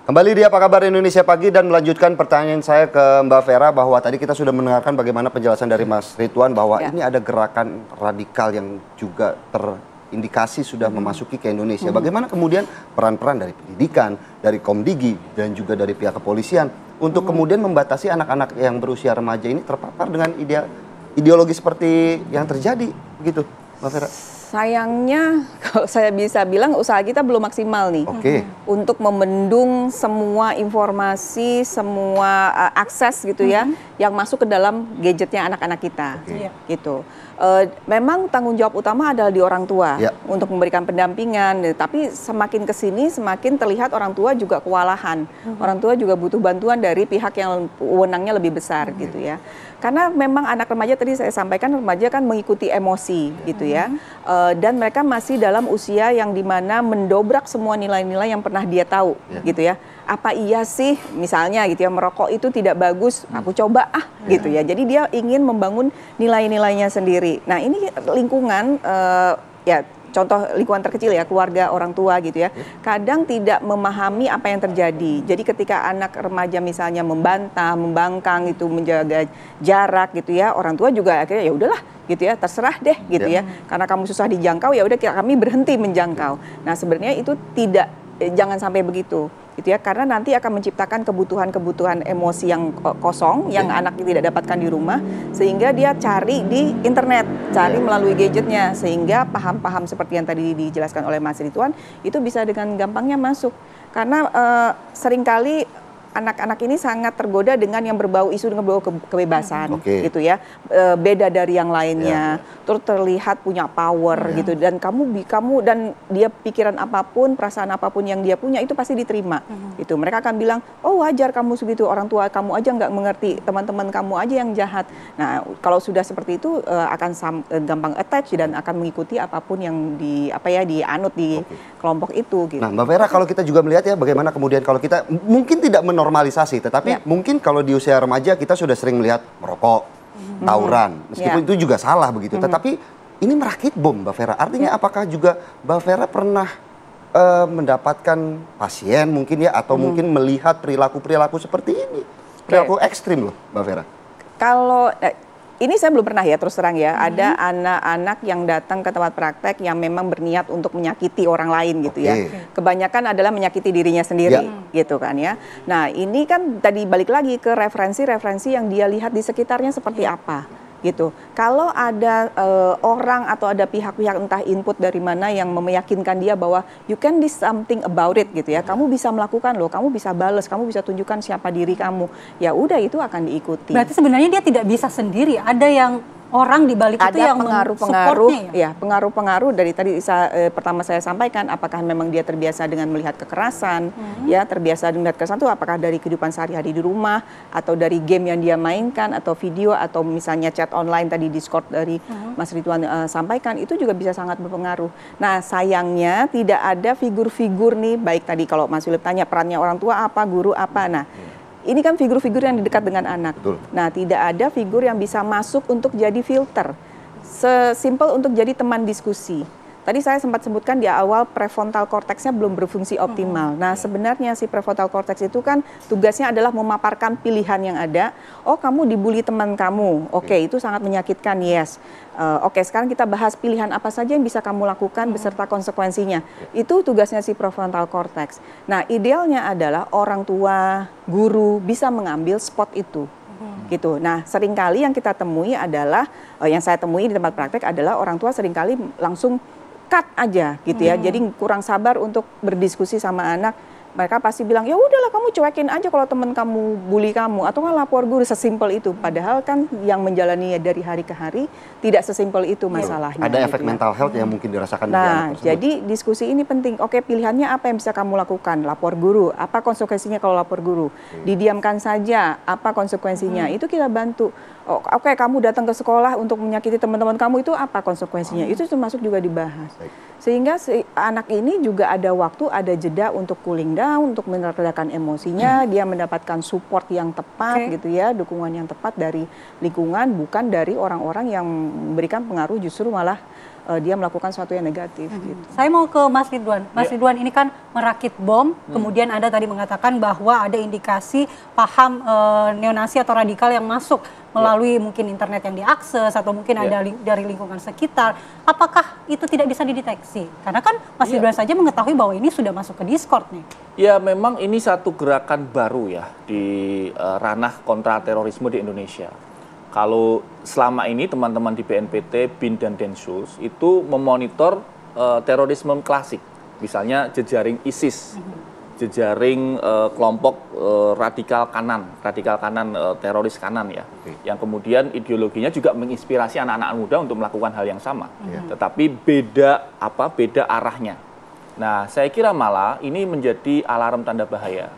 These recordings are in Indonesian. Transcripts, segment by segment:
Kembali di Apa Kabar Indonesia Pagi dan melanjutkan pertanyaan saya ke Mbak Vera bahwa tadi kita sudah mendengarkan bagaimana penjelasan dari Mas Ridwan bahwa ini ada gerakan radikal yang juga terindikasi sudah memasuki ke Indonesia. Bagaimana kemudian peran-peran dari pendidikan, dari Komdigi dan juga dari pihak kepolisian untuk kemudian membatasi anak-anak yang berusia remaja ini terpapar dengan ideologi seperti yang terjadi begitu, Mbak Vera? Sayangnya kalau saya bisa bilang usaha kita belum maksimal nih untuk membendung semua informasi, semua akses gitu ya yang masuk ke dalam gadgetnya anak-anak kita gitu. Memang tanggung jawab utama adalah di orang tua untuk memberikan pendampingan, tapi semakin kesini semakin terlihat orang tua juga kewalahan, orang tua juga butuh bantuan dari pihak yang wewenangnya lebih besar gitu ya. Karena memang anak remaja tadi saya sampaikan remaja kan mengikuti emosi gitu ya, dan mereka masih dalam usia yang dimana mendobrak semua nilai-nilai yang pernah dia tahu gitu ya. Apa iya sih misalnya gitu ya merokok itu tidak bagus, aku coba gitu ya. Jadi dia ingin membangun nilai-nilainya sendiri. Nah ini lingkungan ya contoh lingkungan terkecil ya, keluarga, orang tua gitu ya, kadang tidak memahami apa yang terjadi. Jadi ketika anak remaja misalnya membantah, membangkang itu, menjaga jarak gitu ya, orang tua juga akhirnya ya udahlah gitu ya, terserah deh gitu ya. Karena kamu susah dijangkau ya udah kami berhenti menjangkau. Nah sebenarnya itu tidak, jangan sampai begitu. Gitu ya, karena nanti akan menciptakan kebutuhan-kebutuhan emosi yang kosong yang anak tidak dapatkan di rumah, sehingga dia cari di internet, cari melalui gadgetnya, sehingga paham-paham seperti yang tadi dijelaskan oleh Mas Ridwan itu bisa dengan gampangnya masuk. Karena seringkali anak-anak ini sangat tergoda dengan yang berbau isu dengan berbau kebebasan gitu ya, beda dari yang lainnya, terus terlihat punya power gitu, dan kamu dan dia pikiran apapun, perasaan apapun yang dia punya itu pasti diterima gitu. Mereka akan bilang, oh wajar kamu segitu, orang tua kamu aja nggak mengerti, teman-teman kamu aja yang jahat. Nah kalau sudah seperti itu akan gampang attach dan akan mengikuti apapun yang dianut di kelompok itu gitu. Nah Mbak Vera, kalau kita juga melihat ya bagaimana kemudian kalau kita mungkin tidak normalisasi, tetapi mungkin kalau di usia remaja kita sudah sering melihat merokok, tawuran, meskipun itu juga salah begitu. Tetapi ini merakit bom, Mbak Vera. Artinya apakah juga Mbak Vera pernah mendapatkan pasien mungkin ya, atau mungkin melihat perilaku-perilaku seperti ini, perilaku ekstrim loh, Mbak Vera? Kalau ini saya belum pernah ya, terus terang ya, ada anak-anak yang datang ke tempat praktek yang memang berniat untuk menyakiti orang lain gitu ya. Kebanyakan adalah menyakiti dirinya sendiri gitu kan ya. Nah ini kan tadi balik lagi ke referensi-referensi yang dia lihat di sekitarnya seperti apa gitu. Kalau ada orang atau ada pihak-pihak entah input dari mana yang meyakinkan dia bahwa you can do something about it gitu ya, kamu bisa melakukan loh, kamu bisa bales, kamu bisa tunjukkan siapa diri kamu, ya udah itu akan diikuti. Berarti sebenarnya dia tidak bisa sendiri, ada yang orang di balik itu yang pengaruh-pengaruh ya, pengaruh-pengaruh dari tadi pertama saya sampaikan, apakah memang dia terbiasa dengan melihat kekerasan ya, terbiasa melihat kekerasan itu apakah dari kehidupan sehari-hari di rumah atau dari game yang dia mainkan atau video atau misalnya chat online tadi Discord dari Mas Ridwan sampaikan, itu juga bisa sangat berpengaruh. Nah sayangnya tidak ada figur-figur nih, baik tadi kalau Mas Philip tanya perannya orang tua apa, guru apa, nah ini kan figur-figur yang dekat dengan anak. Nah, tidak ada figur yang bisa masuk untuk jadi filter. Sesimpel untuk jadi teman diskusi. Tadi saya sempat sebutkan di awal prefrontal cortex-nya belum berfungsi optimal. Nah, sebenarnya si prefrontal cortex itu kan tugasnya adalah memaparkan pilihan yang ada. Oh, kamu dibully teman kamu. Oke, itu sangat menyakitkan, yes. Oke, sekarang kita bahas pilihan apa saja yang bisa kamu lakukan beserta konsekuensinya. Itu tugasnya si prefrontal cortex. Nah, idealnya adalah orang tua, guru bisa mengambil spot itu. Gitu. Nah, seringkali yang kita temui adalah, yang saya temui di tempat praktek adalah orang tua seringkali langsung cut aja gitu ya. Jadi kurang sabar untuk berdiskusi sama anak. Mereka pasti bilang, ya udahlah kamu cuekin aja kalau teman kamu bully kamu, atau kan lapor guru, sesimpel itu. Padahal kan yang menjalani dari hari ke hari tidak sesimpel itu masalahnya. Ada gitu efek mental health yang mungkin dirasakan dari anak tersebut. Jadi diskusi ini penting. Oke, pilihannya apa yang bisa kamu lakukan? Lapor guru. Apa konsekuensinya kalau lapor guru? Didiamkan saja. Apa konsekuensinya? Itu kita bantu. Oke, kamu datang ke sekolah untuk menyakiti teman-teman kamu, itu apa konsekuensinya? Itu termasuk juga dibahas. Sehingga si anak ini juga ada waktu, ada jeda untuk cooling down, untuk meredakan emosinya, dia mendapatkan support yang tepat gitu ya, dukungan yang tepat dari lingkungan, bukan dari orang-orang yang memberikan pengaruh justru malah dia melakukan sesuatu yang negatif. Gitu. Saya mau ke Mas Ridwan. Mas Ridwan ini kan merakit bom, kemudian Anda tadi mengatakan bahwa ada indikasi paham neonasi atau radikal yang masuk melalui mungkin internet yang diakses atau mungkin ada dari lingkungan sekitar. Apakah itu tidak bisa dideteksi? Karena kan Mas Ridwan saja mengetahui bahwa ini sudah masuk ke Discord nih. Ya, memang ini satu gerakan baru ya di ranah kontraterorisme di Indonesia. Kalau selama ini teman-teman di BNPT, BIN dan Densus itu memonitor terorisme klasik, misalnya jejaring ISIS, jejaring kelompok radikal kanan teroris kanan ya, yang kemudian ideologinya juga menginspirasi anak-anak muda untuk melakukan hal yang sama, tetapi beda arahnya. Nah, saya kira malah ini menjadi alarm tanda bahaya.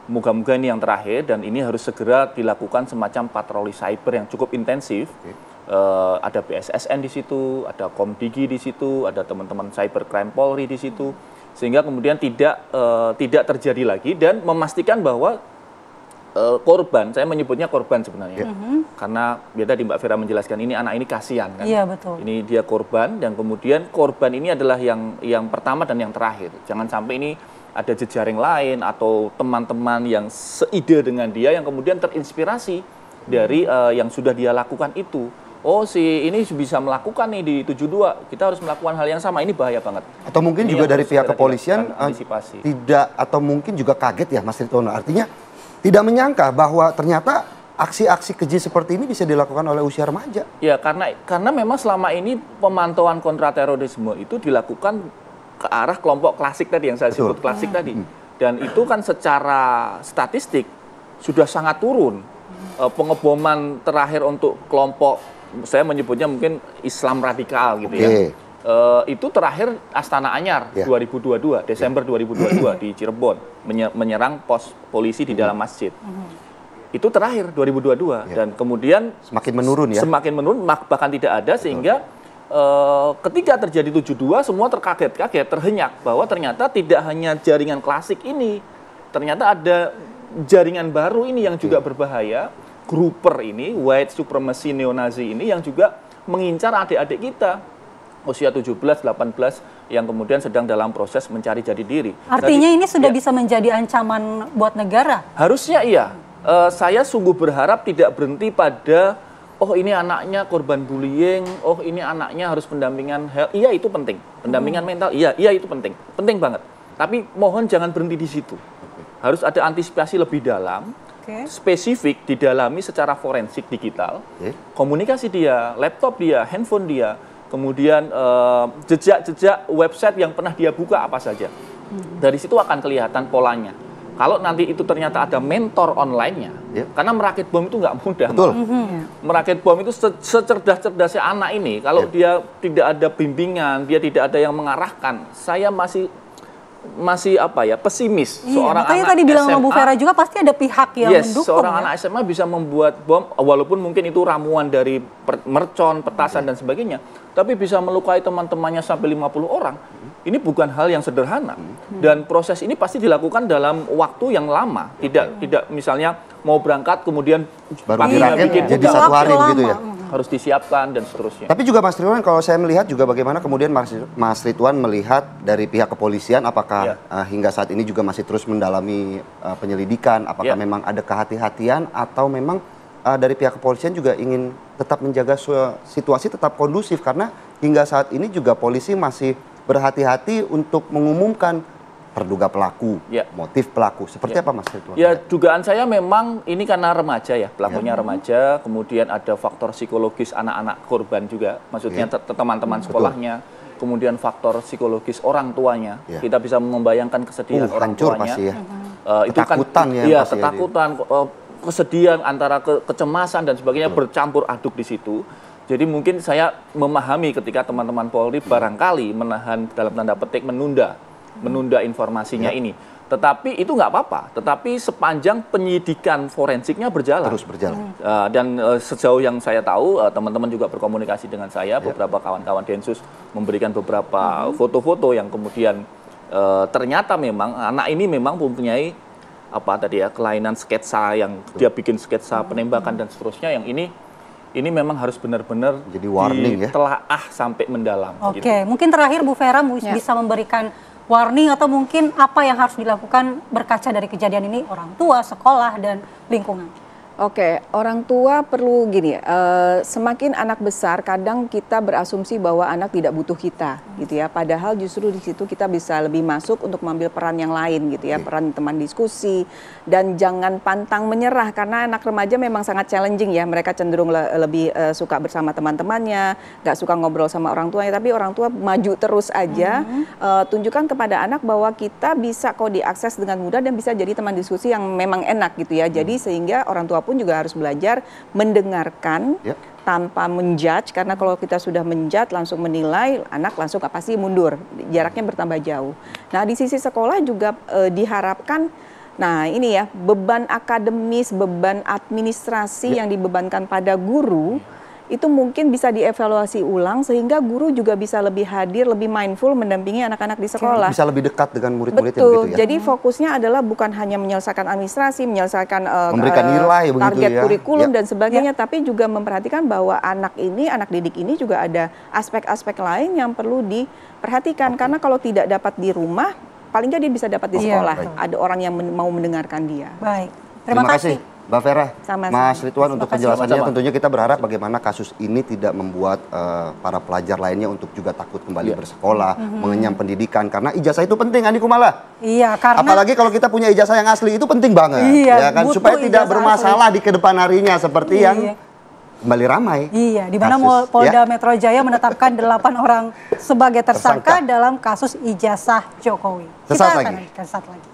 Moga-moga ini yang terakhir dan ini harus segera dilakukan semacam patroli cyber yang cukup intensif. Ada BSSN di situ, ada Komdigi di situ, ada teman-teman cybercrime Polri di situ, sehingga kemudian tidak terjadi lagi dan memastikan bahwa korban, saya menyebutnya korban sebenarnya, karena biar tadi Mbak Vera menjelaskan ini anak ini kasihan kan, ini dia korban dan kemudian korban ini adalah yang pertama dan yang terakhir. Jangan sampai ini ada jejaring lain atau teman-teman yang seide dengan dia yang kemudian terinspirasi dari yang sudah dia lakukan itu. Oh, si ini bisa melakukan nih di 72, kita harus melakukan hal yang sama, ini bahaya banget. Atau mungkin ini juga dari pihak kepolisian tidak, atau mungkin juga kaget ya Mas Ritono, artinya tidak menyangka bahwa ternyata aksi-aksi keji seperti ini bisa dilakukan oleh usia remaja. Ya, karena memang selama ini pemantauan kontraterorisme itu dilakukan ke arah kelompok klasik tadi yang saya sebut klasik tadi, dan itu kan secara statistik sudah sangat turun. Pengeboman terakhir untuk kelompok, saya menyebutnya mungkin Islam radikal gitu ya, itu terakhir Astana Anyar 2022 Desember 2022 di Cirebon menyerang pos polisi di dalam masjid. Itu terakhir 2022 dan kemudian semakin menurun bahkan tidak ada sehingga ketika terjadi 72 semua terkaget-kaget, terhenyak bahwa ternyata tidak hanya jaringan klasik ini, ternyata ada jaringan baru ini yang juga berbahaya, grouper ini, white supremacy neonazi ini yang juga mengincar adik-adik kita usia 17, 18 yang kemudian sedang dalam proses mencari jati diri. Artinya ini sudah bisa menjadi ancaman buat negara? Harusnya iya. Saya sungguh berharap tidak berhenti pada oh ini anaknya korban bullying, oh ini anaknya harus pendampingan health. Iya itu penting, pendampingan mental, iya itu penting banget. Tapi mohon jangan berhenti di situ. Harus ada antisipasi lebih dalam, spesifik, didalami secara forensik digital, komunikasi dia, laptop dia, handphone dia, kemudian jejak-jejak website yang pernah dia buka apa saja. Dari situ akan kelihatan polanya. Kalau nanti itu ternyata ada mentor online-nya, karena merakit bom itu nggak mudah. Merakit bom itu secerdas-cerdasnya anak ini, kalau dia tidak ada bimbingan, dia tidak ada yang mengarahkan, saya masih pesimis. Seorang makanya anak tadi bilang SMA, sama Bu Vera juga pasti ada pihak yang mendukung. Seorang anak SMA bisa membuat bom, walaupun mungkin itu ramuan dari mercon, petasan dan sebagainya, tapi bisa melukai teman-temannya sampai 50 orang. Ini bukan hal yang sederhana. Dan proses ini pasti dilakukan dalam waktu yang lama. Tidak misalnya mau berangkat kemudian baru dirakit jadi satu hari begitu ya. Harus disiapkan dan seterusnya. Tapi juga Mas Ridwan, kalau saya melihat juga bagaimana kemudian Mas Ridwan melihat dari pihak kepolisian, apakah hingga saat ini juga masih terus mendalami penyelidikan, apakah memang ada kehati-hatian atau memang dari pihak kepolisian juga ingin tetap menjaga situasi tetap kondusif, karena hingga saat ini juga polisi masih berhati-hati untuk mengumumkan terduga pelaku, motif pelaku. Seperti apa Mas Ridwan? Ya, dugaan saya memang ini karena remaja ya, pelakunya remaja, kemudian ada faktor psikologis anak-anak korban juga, maksudnya teman-teman sekolahnya, kemudian faktor psikologis orang tuanya. Kita bisa membayangkan kesedihan orang tuanya. Pasti ya. Itu ketakutan kan, ya, ketakutan, kesedihan antara kecemasan dan sebagainya bercampur aduk di situ. Jadi mungkin saya memahami ketika teman-teman Polri barangkali menahan dalam tanda petik menunda informasinya ini. Tetapi itu nggak apa-apa. Tetapi sepanjang penyidikan forensiknya berjalan. Terus berjalan. Dan sejauh yang saya tahu, teman-teman juga berkomunikasi dengan saya. Beberapa kawan-kawan Densus memberikan beberapa foto-foto yang kemudian ternyata memang anak ini memang mempunyai kelainan sketsa yang dia bikin sketsa penembakan dan seterusnya yang ini ini memang harus benar-benar jadi warning ditelaah sampai mendalam. Oke, gitu. mungkin terakhir Bu Vera bisa memberikan warning atau mungkin apa yang harus dilakukan berkaca dari kejadian ini orang tua, sekolah, dan lingkungan. Oke, orang tua perlu gini, semakin anak besar kadang kita berasumsi bahwa anak tidak butuh kita gitu ya. Padahal justru di situ kita bisa lebih masuk untuk mengambil peran yang lain gitu ya, peran teman diskusi, dan jangan pantang menyerah karena anak remaja memang sangat challenging ya. Mereka cenderung lebih suka bersama teman-temannya, nggak suka ngobrol sama orang tuanya, tapi orang tua maju terus aja. Tunjukkan kepada anak bahwa kita bisa kok diakses dengan mudah dan bisa jadi teman diskusi yang memang enak gitu ya. Jadi sehingga orang tua pun juga harus belajar mendengarkan tanpa menjudge, karena kalau kita sudah menjudge langsung menilai, anak langsung pasti mundur, jaraknya bertambah jauh. Nah di sisi sekolah juga diharapkan, nah ini ya, beban akademis, beban administrasi yang dibebankan pada guru itu mungkin bisa dievaluasi ulang sehingga guru juga bisa lebih hadir, lebih mindful mendampingi anak-anak di sekolah. Bisa lebih dekat dengan murid-muridnya begitu ya. Jadi fokusnya adalah bukan hanya menyelesaikan administrasi, menyelesaikan memberikan nilai target begitu ya. kurikulum dan sebagainya, tapi juga memperhatikan bahwa anak didik ini juga ada aspek-aspek lain yang perlu diperhatikan. Karena kalau tidak dapat di rumah, paling nggak dia bisa dapat di sekolah. Ada orang yang mau mendengarkan dia. Baik, terima kasih Mbak Vera, Mas Ridwan untuk penjelasannya. Tentunya kita berharap bagaimana kasus ini tidak membuat para pelajar lainnya untuk juga takut kembali bersekolah, mengenyam pendidikan, karena ijazah itu penting, Andi Kumala. Iya, karena apalagi kalau kita punya ijazah yang asli itu penting banget, ya kan, supaya tidak bermasalah di kedepan harinya seperti yang kembali ramai. Iya, di mana Polda Metro Jaya menetapkan 8 orang sebagai tersangka dalam kasus ijazah Jokowi. Sesaat lagi.